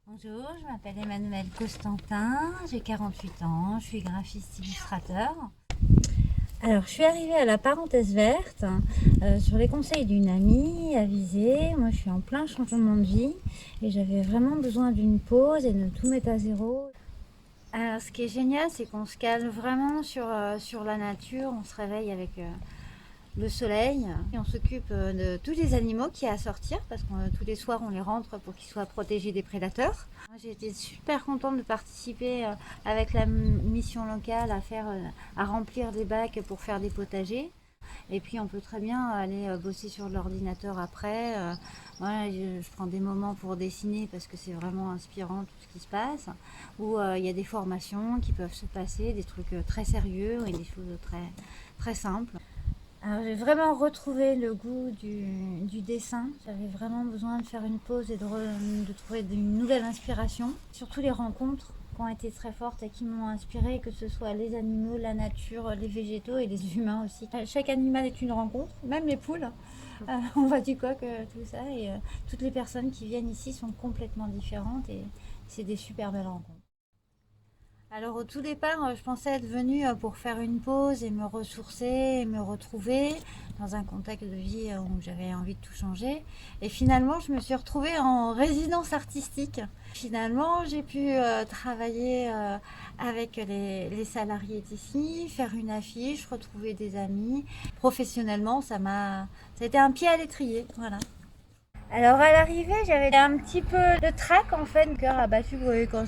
Bonjour, je m'appelle Emmanuelle Costantin, j'ai 48 ans, je suis graphiste illustrateur. Alors, je suis arrivée à la parenthèse verte sur les conseils d'une amie avisée. Moi, je suis en plein changement de vie et j'avais vraiment besoin d'une pause et de tout mettre à zéro. Alors, ce qui est génial, c'est qu'on se cale vraiment sur la nature, on se réveille avec le soleil et on s'occupe de tous les animaux qui y a à sortir parce que tous les soirs on les rentre pour qu'ils soient protégés des prédateurs. J'ai été super contente de participer avec la mission locale à remplir des bacs pour faire des potagers. Et puis on peut très bien aller bosser sur l'ordinateur après. Voilà, je prends des moments pour dessiner parce que c'est vraiment inspirant tout ce qui se passe. Ou il y a des formations qui peuvent se passer, des trucs très sérieux et des choses très simples. Alors j'ai vraiment retrouvé le goût du dessin. J'avais vraiment besoin de faire une pause et de trouver une nouvelle inspiration. Surtout les rencontres qui ont été très fortes et qui m'ont inspirée, que ce soit les animaux, la nature, les végétaux et les humains aussi. Chaque animal est une rencontre, même les poules. On voit du coq, tout ça. Et toutes les personnes qui viennent ici sont complètement différentes et c'est des super belles rencontres. Alors au tout départ, je pensais être venue pour faire une pause et me ressourcer et me retrouver dans un contexte de vie où j'avais envie de tout changer. Et finalement, je me suis retrouvée en résidence artistique. Finalement, j'ai pu travailler avec les salariés d'ici, faire une affiche, retrouver des amis. Professionnellement, ça a été un pied à l'étrier, voilà. Alors à l'arrivée, j'avais un petit peu de trac en fait, le cœur abattu. Oui, quand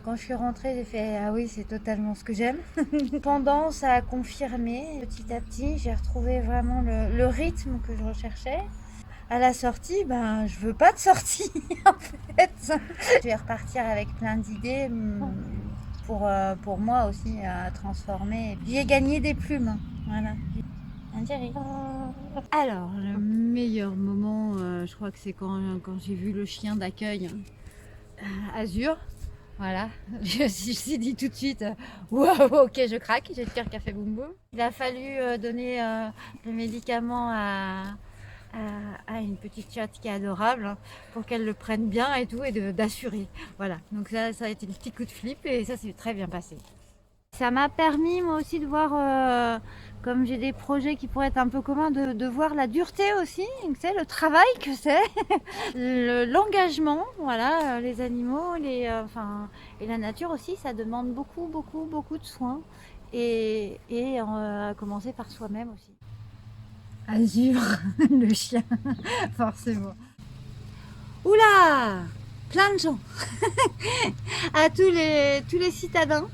quand je suis rentrée, j'ai fait ah oui, c'est totalement ce que j'aime. Tendance à confirmer petit à petit, j'ai retrouvé vraiment le rythme que je recherchais. À la sortie, je veux pas de sortie en fait. Je vais repartir avec plein d'idées pour moi aussi à transformer. J'y ai gagné des plumes, voilà. Alors, le meilleur moment, je crois que c'est quand j'ai vu le chien d'accueil Azur. Voilà, je me suis dit tout de suite, waouh, ok, je craque, j'ai le cœur qui a fait boum boum. Il a fallu donner le médicament à une petite chatte qui est adorable pour qu'elle le prenne bien et tout, et d'assurer. Voilà, donc ça a été le petit coup de flip et ça s'est très bien passé. Ça m'a permis moi aussi de voir, comme j'ai des projets qui pourraient être un peu communs, de voir la dureté aussi, c'est le travail que c'est, l'engagement, voilà, les animaux, et la nature aussi, ça demande beaucoup, beaucoup, beaucoup de soins, et à commencer par soi-même aussi. Azur, le chien, forcément. Oula, plein de gens, à tous les citadins.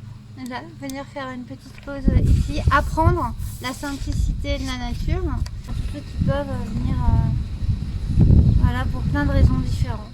Là, venir faire une petite pause ici, apprendre la simplicité de la nature, pour tous ceux qui peuvent venir voilà, pour plein de raisons différentes.